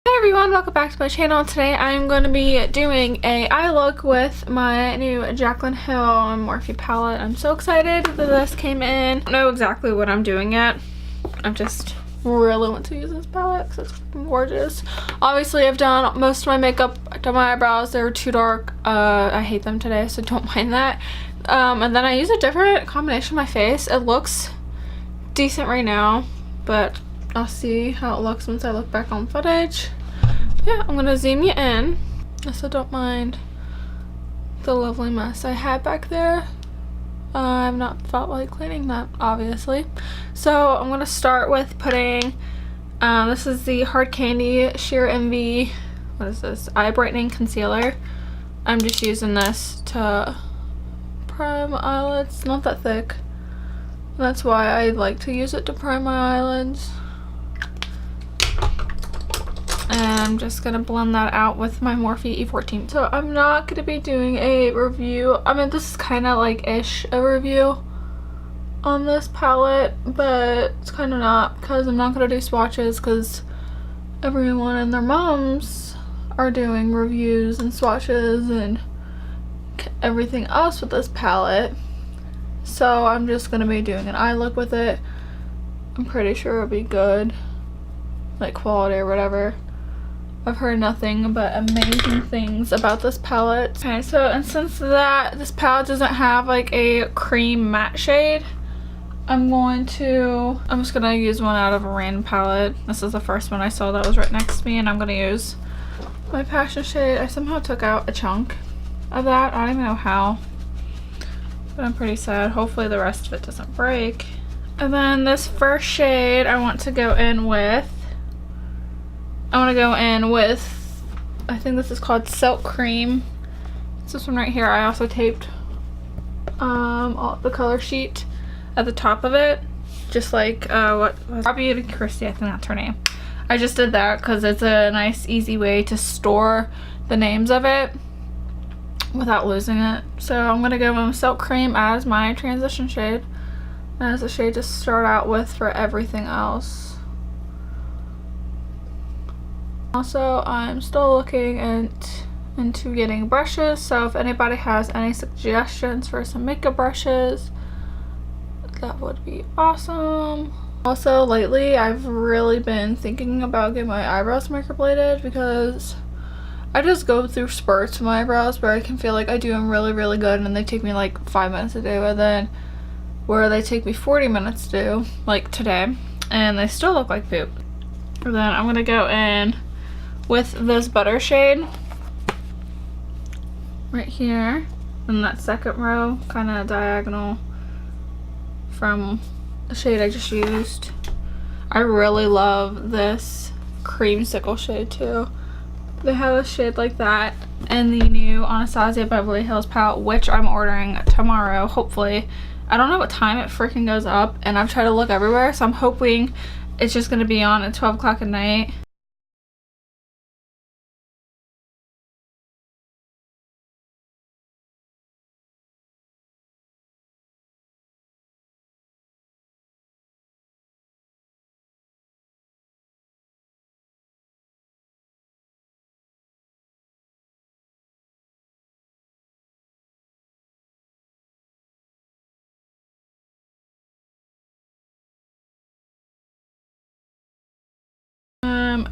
Hey everyone, welcome back to my channel. Today I'm going to be doing a eye look with my new Jaclyn Hill Morphe palette. I'm so excited that this came in. I don't know exactly what I'm doing yet. I just really want to use this palette because it's gorgeous. Obviously I've done most of my makeup. I've done my eyebrows. They were too dark. I hate them today, so don't mind that. And then I use a different combination of my face. It looks decent right now, but I'll see how it looks once I look back on footage. Yeah, I'm gonna zoom you in, so don't mind the lovely mess I had back there. I've not felt like cleaning that, obviously. So I'm gonna start with putting, this is the Hard Candy Sheer Envy, what is this, eye brightening concealer. I'm just using this to prime my eyelids. Not that thick. That's why I like to use it to prime my eyelids. And I'm just gonna blend that out with my Morphe E14. So I'm not gonna be doing a review. I mean, this is kind of like ish a review on this palette, but it's kind of not, because I'm not gonna do swatches because everyone and their moms are doing reviews and swatches and everything else with this palette. So I'm just gonna be doing an eye look with it. I'm pretty sure it'll be good, like quality or whatever. I've heard nothing but amazing things about this palette. Okay, so and since this palette doesn't have like a cream matte shade, I'm just gonna use one out of a random palette. This is the first one I saw that was right next to me, and I'm gonna use my passion shade. I somehow took out a chunk of that. I don't even know how, but I'm pretty sad. Hopefully the rest of it doesn't break. And then this first shade I want to go in with, I think this is called Silk Cream. It's this one right here. I also taped the color sheet at the top of it, just like what was Beauty Christie, I think that's her name. I just did that because it's a nice easy way to store the names of it without losing it. So I'm gonna go with Silk Cream as my transition shade, and as a shade to start out with for everything else. Also, I'm still looking into getting brushes, so if anybody has any suggestions for some makeup brushes, that would be awesome. Also, lately I've really been thinking about getting my eyebrows microbladed because I just go through spurts with my eyebrows where I can feel like I do them really, really good and they take me like 5 minutes to do, and then where they take me 40 minutes to do, like today, and they still look like poop. And then I'm gonna go in with this butter shade right here in that second row, kind of diagonal from the shade I just used. I really love this creamsicle shade too. They have a shade like that in the new Anastasia Beverly Hills palette, which I'm ordering tomorrow, hopefully. I don't know what time it freaking goes up, and I've tried to look everywhere, so I'm hoping it's just gonna be on at 12 o'clock at night.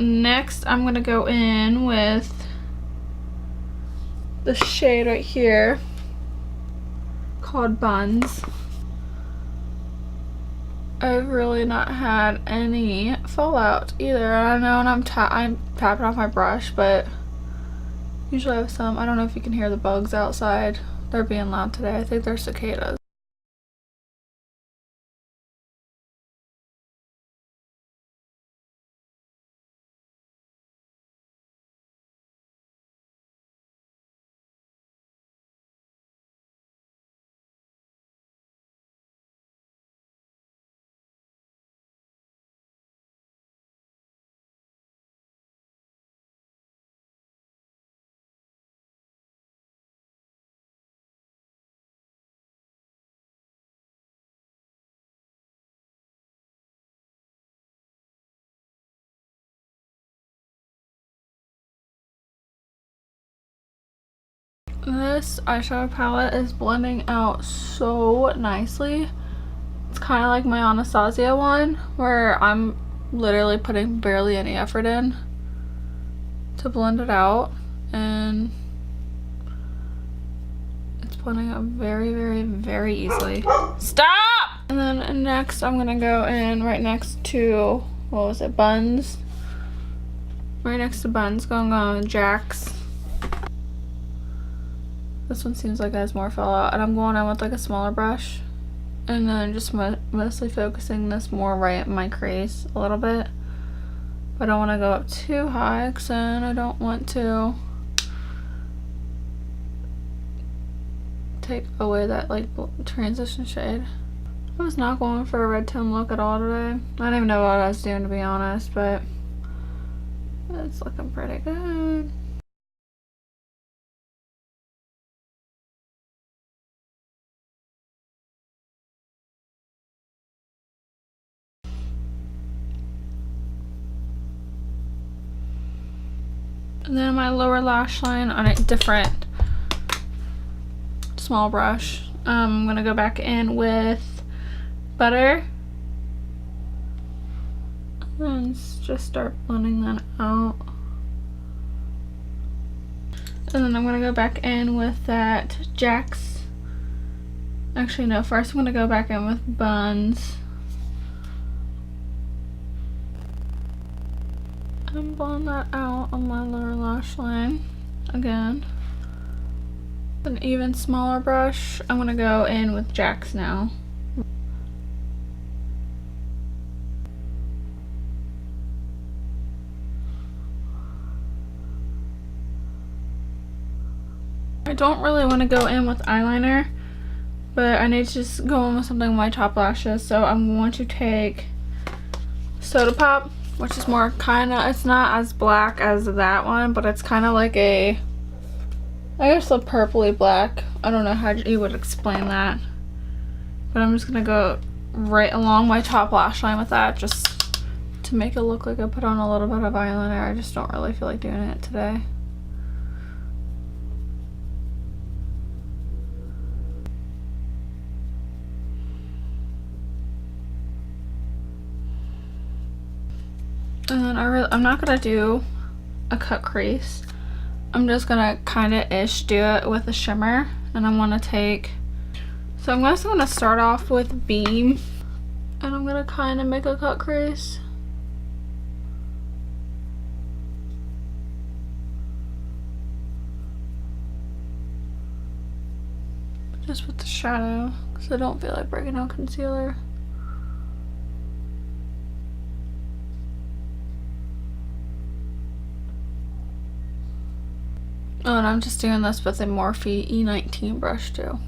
Next I'm gonna go in with the shade right here called Buns. I've really not had any fallout either. I know, and I'm tapping off my brush, but usually I have some. I don't know if you can hear the bugs outside. They're being loud today. I think they're cicadas. This eyeshadow palette is blending out so nicely. It's kind of like my Anastasia one, where I'm literally putting barely any effort in to blend it out, and it's blending out very, very, very easily. Stop! And then next I'm gonna go in right next to, what was it, Buns? Right next to Buns, going on with Jack's. This one seems like it has more fallout, and I'm going in with like a smaller brush, and then just mostly focusing this more right at my crease a little bit. But I don't want to go up too high, because then I don't want to take away that like transition shade. I was not going for a red tone look at all today. I don't even know what I was doing, to be honest, but it's looking pretty good. And then my lower lash line on a different small brush. I'm gonna go back in with Butter and just start blending that out. And then I'm gonna go back in with that Jack's. Actually, no, first I'm gonna go back in with Buns. And blend that out on my lower lash line again. An even smaller brush, I'm gonna go in with Jack's now. I don't really want to go in with eyeliner, but I need to just go in with something with my top lashes, so I'm going to take Soda Pop, which is more kind of, it's not as black as that one, but it's kind of like a, I guess, a purpley black. I don't know how you would explain that, but I'm just gonna go right along my top lash line with that, just to make it look like I put on a little bit of eyeliner. I just don't really feel like doing it today. And then I'm not gonna do a cut crease. I'm just gonna kind of do it with a shimmer, and I'm gonna take. So I'm just gonna start off with Beam, and I'm gonna kind of make a cut crease. Just with the shadow, because I don't feel like breaking out concealer. Oh, and I'm just doing this with a Morphe E19 brush too.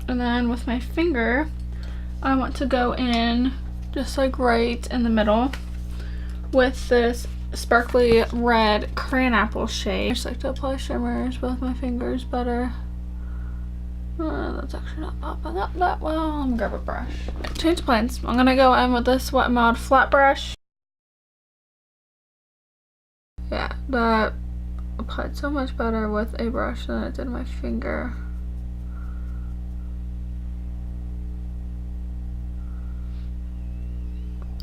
And then with my finger, I want to go in just like right in the middle with this sparkly red crayon apple shade. I just like to apply shimmers with my fingers better. That's actually not popping up that well. I'm gonna grab a brush. Change plans. I'm gonna go in with this Wet n Wild flat brush. Yeah, that applied so much better with a brush than it did my finger.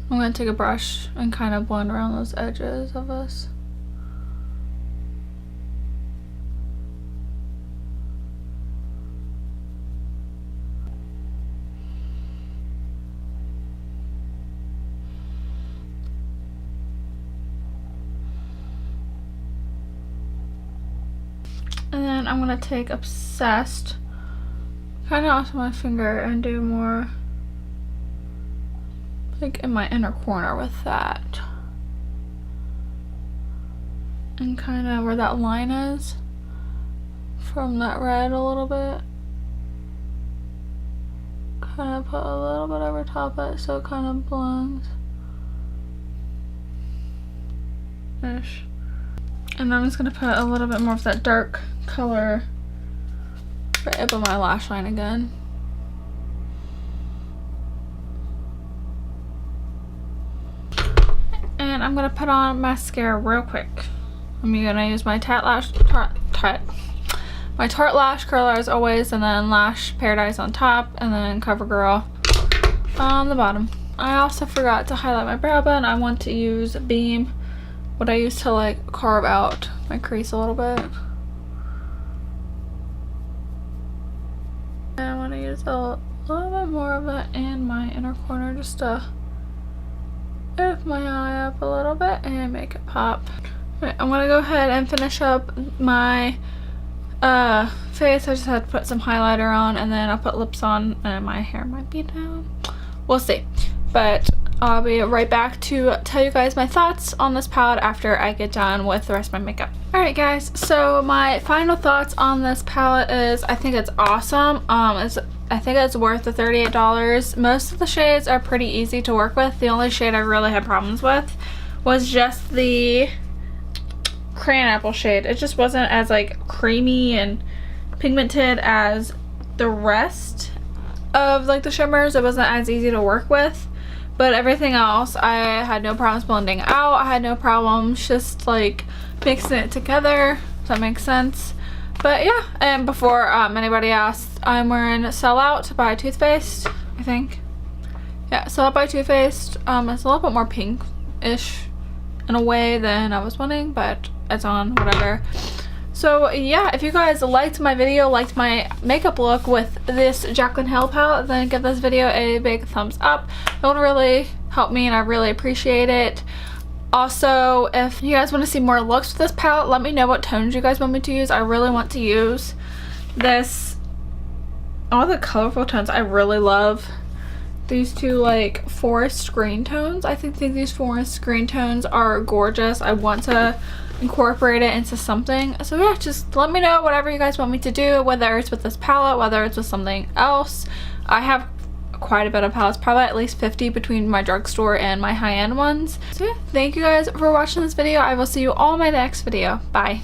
I'm gonna take a brush and kind of blend around those edges of this. And then I'm gonna take Obsessed kind of off my finger and do more like in my inner corner with that. And kind of where that line is from that red a little bit. Kind of put a little bit over top of it so it kind of blends. Ish. And I'm just gonna put a little bit more of that dark color right up on my lash line again. I'm gonna put on mascara real quick. I'm gonna use my Tarte Lash Curler as always, and then Lash Paradise on top, and then CoverGirl on the bottom. I also forgot to highlight my brow bone. I want to use Beam, what I use to like carve out my crease a little bit. And I want to use a little bit more of it in my inner corner just to lift my eye up a little bit and make it pop. Right, I'm gonna go ahead and finish up my face. I just had to put some highlighter on, and then I'll put lips on, and my hair might be down. We'll see. But I'll be right back to tell you guys my thoughts on this palette after I get done with the rest of my makeup. Alright guys, so my final thoughts on this palette is I think it's awesome. I think it's worth the $38. Most of the shades are pretty easy to work with. The only shade I really had problems with was just the Crayon Apple shade. It just wasn't as like creamy and pigmented as the rest of like the shimmers. It wasn't as easy to work with, but everything else I had no problems blending out. I had no problems just like mixing it together, if that makes sense. But yeah, and before anybody asked, I'm wearing Sell Out by Too Faced, I think. Yeah, Sell Out by Too Faced. It's a little bit more pink-ish in a way than I was wanting, but it's on, whatever. So yeah, if you guys liked my video, liked my makeup look with this Jaclyn Hill palette, then give this video a big thumbs up. It would really help me and I really appreciate it. Also, if you guys want to see more looks with this palette, let me know what tones you guys want me to use. I really want to use this, all the colorful tones. I really love these two like forest green tones. I think these forest green tones are gorgeous. I want to incorporate it into something. So yeah, just let me know whatever you guys want me to do, whether it's with this palette, whether it's with something else. I have quite a bit of palettes, probably at least 50 between my drugstore and my high-end ones. So yeah, thank you guys for watching this video. I will see you all in my next video. Bye.